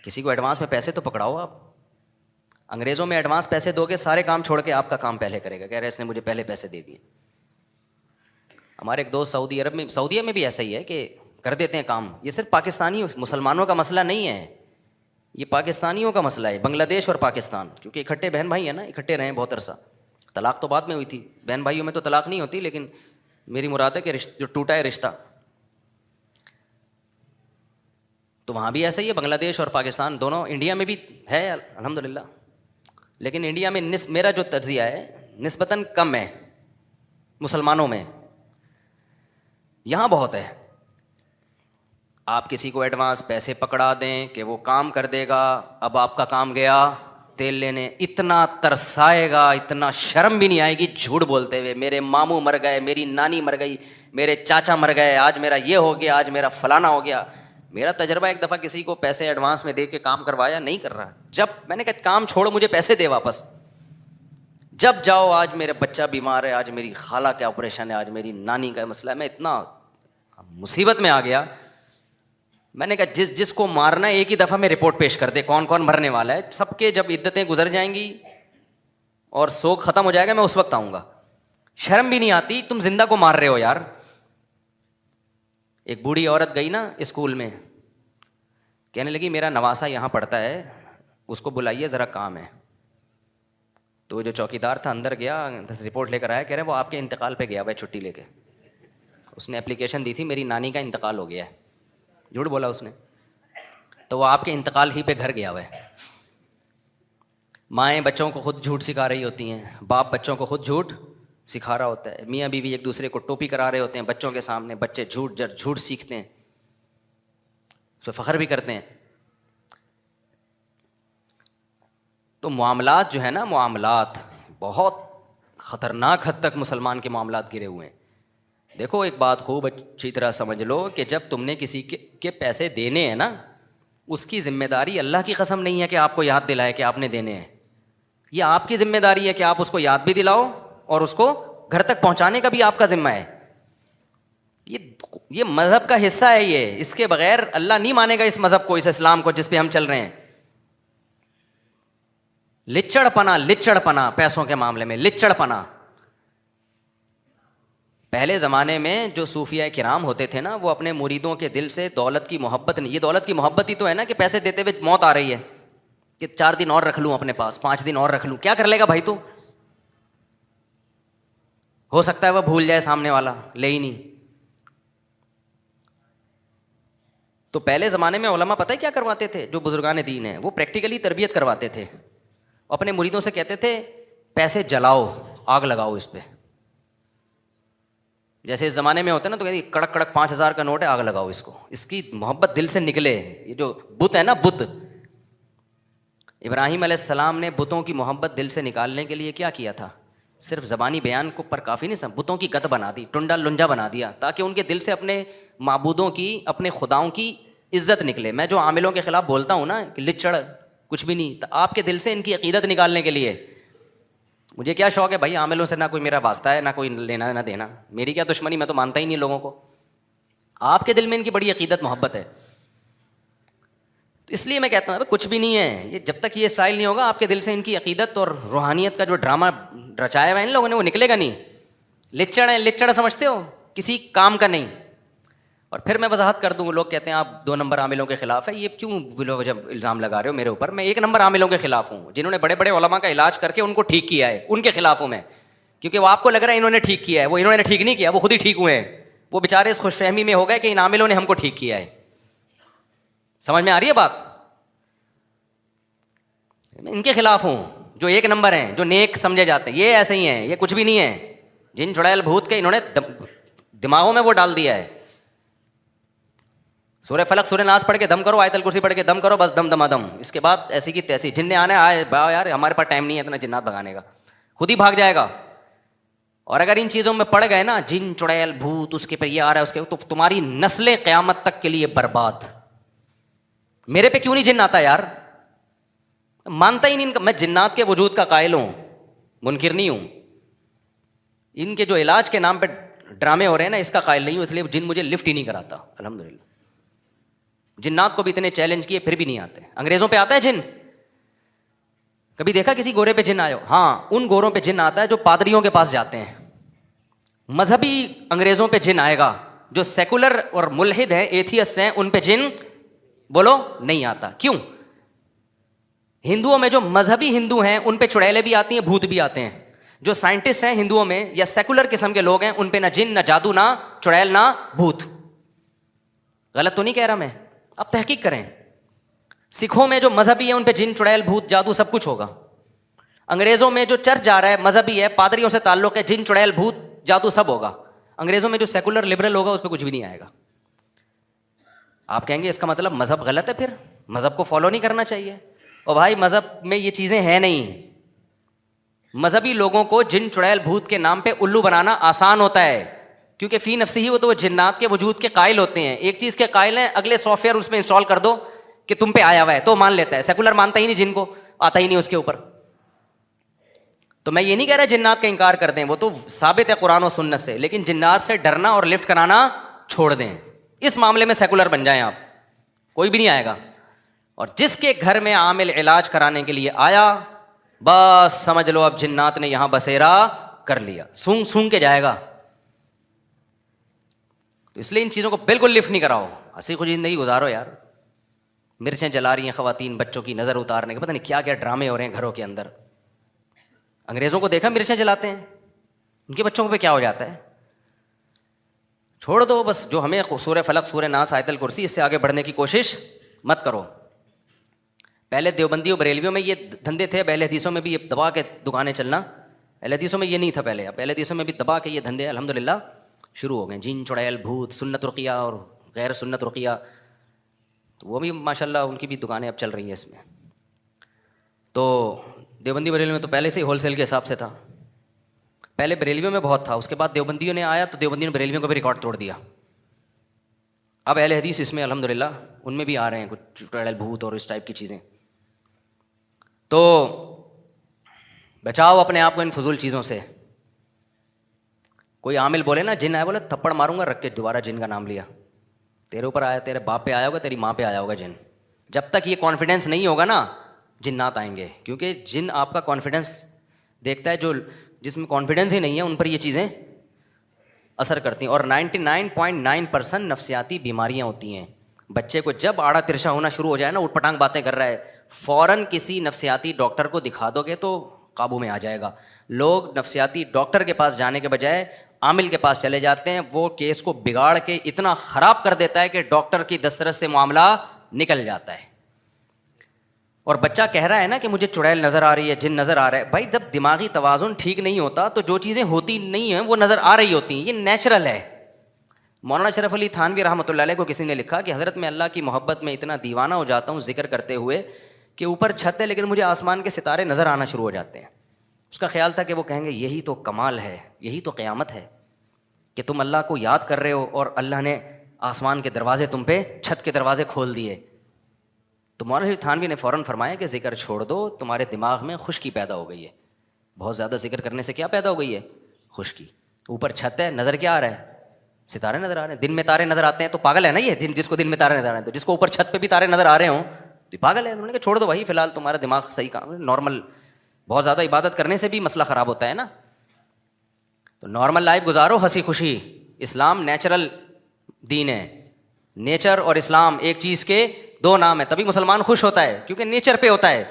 کسی کو ایڈوانس میں پیسے تو پکڑاؤ آپ. انگریزوں میں ایڈوانس پیسے دو گے, سارے کام چھوڑ کے آپ کا کام پہلے کرے گا, کہہ رہے اس نے مجھے پہلے پیسے دے دیے. ہمارے ایک دوست سعودیہ میں بھی ایسا ہی ہے کہ کر دیتے ہیں کام. یہ صرف پاکستانی مسلمانوں کا مسئلہ نہیں ہے, یہ پاکستانیوں کا مسئلہ ہے, بنگلہ دیش اور پاکستان, کیونکہ اکٹھے بہن بھائی ہیں نا, اکٹھے رہے بہت عرصہ. طلاق تو بعد میں ہوئی تھی, بہن بھائیوں میں تو طلاق نہیں ہوتی, لیکن میری مراد ہے کہ جو ٹوٹا ہے رشتہ, تو وہاں بھی ایسا ہی ہے. بنگلہ دیش اور پاکستان دونوں, انڈیا میں بھی ہے الحمدللہ, لیکن انڈیا میں میرا جو تجزیہ ہے نسبتاً کم ہے مسلمانوں میں. یہاں بہت ہے. آپ کسی کو ایڈوانس پیسے پکڑا دیں کہ وہ کام کر دے گا, اب آپ کا کام گیا تیل لینے, اتنا ترسائے گا, اتنا شرم بھی نہیں آئے گی جھوٹ بولتے ہوئے, میرے ماموں مر گئے, میری نانی مر گئی, میرے چاچا مر گئے, آج میرا یہ ہو گیا, آج میرا فلانا ہو گیا. میرا تجربہ, ایک دفعہ کسی کو پیسے ایڈوانس میں دے کے کام کروایا, نہیں کر رہا. جب میں نے کہا کام چھوڑو, مجھے پیسے دے واپس. جب جاؤ, آج میرا بچہ بیمار ہے, آج میری خالہ کا آپریشن ہے, آج میری نانی کا مسئلہ ہے, میں اتنا مصیبت میں آ گیا. میں نے کہا جس کو مارنا ہے ایک ہی دفعہ میں رپورٹ پیش کر دے, کون کون مرنے والا ہے. سب کے جب عدتیں گزر جائیں گی اور سوگ ختم ہو جائے گا, میں اس وقت آؤں گا. شرم بھی نہیں آتی, تم زندہ کو مار رہے ہو یار. ایک بوڑھی عورت گئی نا اسکول میں, کہنے لگی میرا نواسا یہاں پڑھتا ہے, اس کو بلائیے ذرا کام ہے. تو جو چوکیدار تھا اندر گیا, رپورٹ لے کر آیا, کہہ رہے وہ آپ کے انتقال پہ گیا ہوا ہے چھٹی لے کے. اس نے اپلیکیشن دی تھی میری نانی کا انتقال ہو گیا ہے, جھوٹ بولا اس نے, تو وہ آپ کے انتقال ہی پہ گھر گیا ہوا ہے. مائیں بچوں کو خود جھوٹ سکھا رہی ہوتی ہیں, باپ بچوں کو خود جھوٹ سکھا رہا ہوتا ہے, میاں بیوی ایک دوسرے کو ٹوپی کرا رہے ہوتے ہیں بچوں کے سامنے, بچے جھوٹ سیکھتے ہیں, اس پہ فخر بھی کرتے ہیں. تو معاملات جو ہے نا, معاملات بہت خطرناک حد تک مسلمان کے معاملات گرے ہوئے ہیں. دیکھو ایک بات خوب اچھی طرح سمجھ لو کہ جب تم نے کسی کے پیسے دینے ہیں نا, اس کی ذمہ داری اللہ کی قسم نہیں ہے کہ آپ کو یاد دلائے کہ آپ نے دینے ہیں. یہ آپ کی ذمہ داری ہے کہ آپ اس کو یاد بھی دلاؤ اور اس کو گھر تک پہنچانے کا بھی آپ کا ذمہ ہے. یہ مذہب کا حصہ ہے, یہ اس کے بغیر اللہ نہیں مانے گا اس مذہب کو, اس اسلام کو جس پہ ہم چل رہے ہیں. لچڑ پنا پیسوں کے معاملے میں, لچڑ پنا. پہلے زمانے میں جو صوفیاء کرام ہوتے تھے نا, وہ اپنے مریدوں کے دل سے دولت کی محبت نہیں, یہ دولت کی محبت ہی تو ہے نا کہ پیسے دیتے ہوئے موت آ رہی ہے کہ 4 دن اور رکھ لوں اپنے پاس, 5 دن اور رکھ لوں. کیا کر لے گا بھائی تو, ہو سکتا ہے وہ بھول جائے سامنے والا, لے ہی نہیں. تو پہلے زمانے میں علماء پتہ ہے کیا کرواتے تھے, جو بزرگان دین ہیں, وہ پریکٹیکلی تربیت کرواتے تھے. اپنے مریدوں سے کہتے تھے پیسے جلاؤ, آگ لگاؤ اس پہ. جیسے اس زمانے میں ہوتا ہے نا, تو کہتے کڑک 5,000 کا نوٹ ہے, آگ لگاؤ اس کو, اس کی محبت دل سے نکلے. یہ جو بت ہے نا, بت, ابراہیم علیہ السلام نے بتوں کی محبت دل سے نکالنے کے لیے کیا کیا تھا, صرف زبانی بیان کو پر کافی نہیں, بتوں کی گت بنا دی, ٹنڈا لنجا بنا دیا, تاکہ ان کے دل سے اپنے معبودوں کی, اپنے خداؤں کی عزت نکلے. میں جو عاملوں کے خلاف بولتا ہوں نا کہ لچڑ کچھ بھی نہیں, تو آپ کے دل سے ان کی عقیدت نکالنے کے لیے. مجھے کیا شوق ہے بھائی, عاملوں سے نہ کوئی میرا واسطہ ہے, نہ کوئی لینا نہ دینا, میری کیا دشمنی, میں تو مانتا ہی نہیں لوگوں کو. آپ کے دل میں ان کی بڑی عقیدت محبت ہے. تو اس لیے میں کہتا ہوں کچھ بھی نہیں ہے یہ, جب تک یہ اسٹائل نہیں ہوگا آپ کے دل سے ان کی عقیدت اور روحانیت کا جو ڈرامہ رچایا ہوا ہے ان لوگوں نے, وہ نکلے گا نہیں. لچڑ ہے, لچڑ سمجھتے ہو, کسی کام کا نہیں. اور پھر میں وضاحت کر دوں, لوگ کہتے ہیں آپ 2 نمبر عاملوں کے خلاف ہے, یہ کیوں جب الزام لگا رہے ہو میرے اوپر. میں 1 نمبر عاملوں کے خلاف ہوں, جنہوں نے بڑے بڑے علماء کا علاج کر کے ان کو ٹھیک کیا ہے, ان کے خلاف ہوں میں. کیونکہ وہ آپ کو لگ رہا ہے انہوں نے ٹھیک کیا ہے, وہ انہوں نے ٹھیک نہیں کیا, وہ خود ہی ٹھیک ہوئے ہیں. وہ بیچارے اس خوش فہمی میں ہو گئے کہ ان عاملوں نے ہم کو ٹھیک کیا ہے. سمجھ میں آ رہی ہے بات. ان کے خلاف ہوں جو 1 نمبر ہیں, جو نیک سمجھے جاتے ہیں. یہ ایسے ہی ہیں, یہ کچھ بھی نہیں ہے. جن چڑیل بھوت کے انہوں نے دماغوں میں وہ ڈال دیا ہے. سورہ فلق سورہ ناس پڑھ کے دم کرو, آیت الکرسی پڑھ کے دم کرو, بس دم دمادم. اس کے بعد ایسی کی تیسی, جن نے آنا آئے با یار, ہمارے پاس ٹائم نہیں ہے اتنا جنات بھگانے کا, خود ہی بھاگ جائے گا. اور اگر ان چیزوں میں پڑ گئے نا, جن چڑیل بھوت, اس کے پر یہ آ رہا ہے, اس کے, تو تمہاری نسلیں قیامت تک کے لیے برباد. میرے پہ کیوں نہیں جن آتا یار, مانتا ہی نہیں. میں جنات کے وجود کا قائل ہوں, منکر نہیں ہوں. ان کے جو علاج کے نام پہ ڈرامے ہو رہے ہیں نا, اس کا قائل نہیں ہوں, اس لیے جن مجھے لفٹ ہی نہیں کراتا الحمدللہ. جنات کو بھی اتنے چیلنج کیے پھر بھی نہیں آتے. انگریزوں پہ آتا ہے جن؟ کبھی دیکھا کسی گورے پہ جن آئے ہو؟ ہاں ان گوروں پہ جن آتا ہے جو پادریوں کے پاس جاتے ہیں. مذہبی انگریزوں پہ جن آئے گا، جو سیکولر اور ملحد ہیں، ایتھیسٹ ہیں، ان پہ جن بولو نہیں آتا. کیوں؟ ہندوؤں میں جو مذہبی ہندو ہیں ان پہ چڑیلیں بھی آتی ہیں، بھوت بھی آتے ہیں. جو سائنٹسٹ ہیں ہندوؤں میں یا سیکولر قسم کے لوگ ہیں ان پہ نہ جن، نہ جادو، نہ چڑیل، نہ بھوت. غلط تو نہیں کہہ رہا میں؟ اب تحقیق کریں. سکھوں میں جو مذہبی ہیں ان پہ جن، چڑیل، بھوت، جادو سب کچھ ہوگا. انگریزوں میں جو چرچ جا رہا ہے، مذہبی ہے، پادریوں سے تعلق ہے، جن، چڑیل، بھوت، جادو سب ہوگا. انگریزوں میں جو سیکولر لبرل ہوگا اس پہ کچھ بھی نہیں آئے گا. آپ کہیں گے اس کا مطلب مذہب غلط ہے، پھر مذہب کو فالو نہیں کرنا چاہیے. اور بھائی مذہب میں یہ چیزیں ہیں نہیں. مذہبی لوگوں کو جن، چڑیل، بھوت کے نام پہ الو بنانا آسان ہوتا ہے، کیونکہ فی نفسی ہی وہ تو جنات کے وجود کے قائل ہوتے ہیں. ایک چیز کے قائل ہیں، اگلے سافٹ ویئر اس میں انسٹال کر دو کہ تم پہ آیا ہوا ہے تو مان لیتا ہے. سیکولر مانتا ہی نہیں، جن کو آتا ہی نہیں اس کے اوپر. تو میں یہ نہیں کہہ رہا جنات کا انکار کر دیں، وہ تو ثابت ہے قرآن و سنت سے، لیکن جنات سے ڈرنا اور لفٹ کرانا چھوڑ دیں. اس معاملے میں سیکولر بن جائیں آپ، کوئی بھی نہیں آئے گا. اور جس کے گھر میں عامل علاج کرانے کے لیے آیا، بس سمجھ لو اب جنات نے یہاں بسیرا کر لیا، سونگ سونگ کے جائے گا. تو اس لیے ان چیزوں کو بالکل لفٹ نہیں کراؤ، ہنسی خوشی زندگی گزارو یار. مرچیں جلا رہی ہیں خواتین بچوں کی نظر اتارنے کے، پتہ نہیں کیا کیا ڈرامے ہو رہے ہیں گھروں کے اندر. انگریزوں کو دیکھا مرچیں جلاتے ہیں، ان کے بچوں پہ کیا ہو جاتا ہے. چھوڑ دو بس، جو ہمیں سورہ فلق، سورہ ناس، آیت الکرسی، اس سے آگے بڑھنے کی کوشش مت کرو. پہلے دیوبندیوں بریلویوں میں یہ دھندے تھے، اہل حدیثوں میں بھی یہ دبا کے دکانیں چلنا. اہل حدیثوں میں یہ نہیں تھا پہلے، اب اہل حدیثوں میں بھی دبا کے یہ دھندے الحمدللہ شروع ہو گئے. جن، چڑیل، بھوت، سنت رقیہ اور غیر سنت رقیہ، تو وہ بھی ماشاءاللہ ان کی بھی دکانیں اب چل رہی ہیں اس میں. تو دیوبندی بریلویوں میں تو پہلے سے ہی ہول سیل کے حساب سے تھا. پہلے بریلویوں میں بہت تھا، اس کے بعد دیوبندیوں نے آیا تو دیوبندیوں نے بریلویوں کا بھی ریکارڈ توڑ دیا. اب اہل حدیث اس میں الحمدللہ ان میں بھی آ رہے ہیں کچھ چڑیل، بھوت اور اس ٹائپ کی چیزیں. تو بچاؤ اپنے آپ کو ان فضول چیزوں سے. کوئی عامل بولے نا جن آیا، بولے تھپڑ ماروں گا، رکھ کے دوبارہ جن کا نام لیا. تیرے اوپر آیا، تیرے باپ پہ آیا ہوگا، تیری ماں پہ آیا ہوگا جن. جب تک یہ کانفیڈنس نہیں ہوگا نا، جنات آئیں گے. کیونکہ جن آپ کا کانفیڈنس دیکھتا ہے، جو جس میں کانفیڈنس ہی نہیں ہے ان پر یہ چیزیں اثر کرتی ہیں. اور 99.9% نفسیاتی بیماریاں ہوتی ہیں. بچے کو جب آڑا ترشا ہونا شروع ہو جائے نا، اٹھ پٹانگ باتیں کر رہا ہے، فوراً کسی نفسیاتی ڈاکٹر کو دکھا دو گے تو قابو میں آ جائے گا. لوگ نفسیاتی ڈاکٹر کے پاس جانے کے بجائے عامل کے پاس چلے جاتے ہیں. وہ کیس کو بگاڑ کے اتنا خراب کر دیتا ہے کہ ڈاکٹر کی دسترس سے معاملہ نکل جاتا ہے. اور بچہ کہہ رہا ہے نا کہ مجھے چڑیل نظر آ رہی ہے، جن نظر آ رہا ہے. بھائی جب دماغی توازن ٹھیک نہیں ہوتا تو جو چیزیں ہوتی نہیں ہیں وہ نظر آ رہی ہوتی ہیں، یہ نیچرل ہے. مولانا شرف علی تھانوی رحمۃ اللہ علیہ کو کسی نے لکھا کہ حضرت میں اللہ کی محبت میں اتنا دیوانہ ہو جاتا ہوں ذکر کرتے ہوئے کہ اوپر چھت ہے لیکن مجھے آسمان کے ستارے نظر آنا شروع ہو جاتے ہیں. اس کا خیال تھا کہ وہ کہیں گے یہی تو کمال ہے، یہی تو قیامت ہے کہ تم اللہ کو یاد کر رہے ہو اور اللہ نے آسمان کے دروازے تم پہ، چھت کے دروازے کھول دیے. تو مولانا تھانوی نے فوراً فرمایا کہ ذکر چھوڑ دو، تمہارے دماغ میں خشکی پیدا ہو گئی ہے. بہت زیادہ ذکر کرنے سے کیا پیدا ہو گئی ہے؟ خشکی. اوپر چھت ہے، نظر کیا آ رہا ہے؟ ستارے نظر آ رہے ہیں. دن میں تارے نظر آتے ہیں تو پاگل ہے نا یہ جس کو دن میں تارے نظر آ رہے ہیں. تو جس کو اوپر چھت پہ بھی تارے نظر آ رہے ہوں تو پاگل ہے. انہوں نے کہا چھوڑ دو بھائی، فی الحال تمہارا دماغ صحیح کام ہے. نارمل بہت زیادہ عبادت کرنے سے بھی مسئلہ خراب ہوتا ہے نا. تو نارمل لائف گزارو، ہنسی خوشی. اسلام نیچرل دین ہے. نیچر اور اسلام ایک چیز کے دو نام ہے. تبھی مسلمان خوش ہوتا ہے کیونکہ نیچر پہ ہوتا ہے.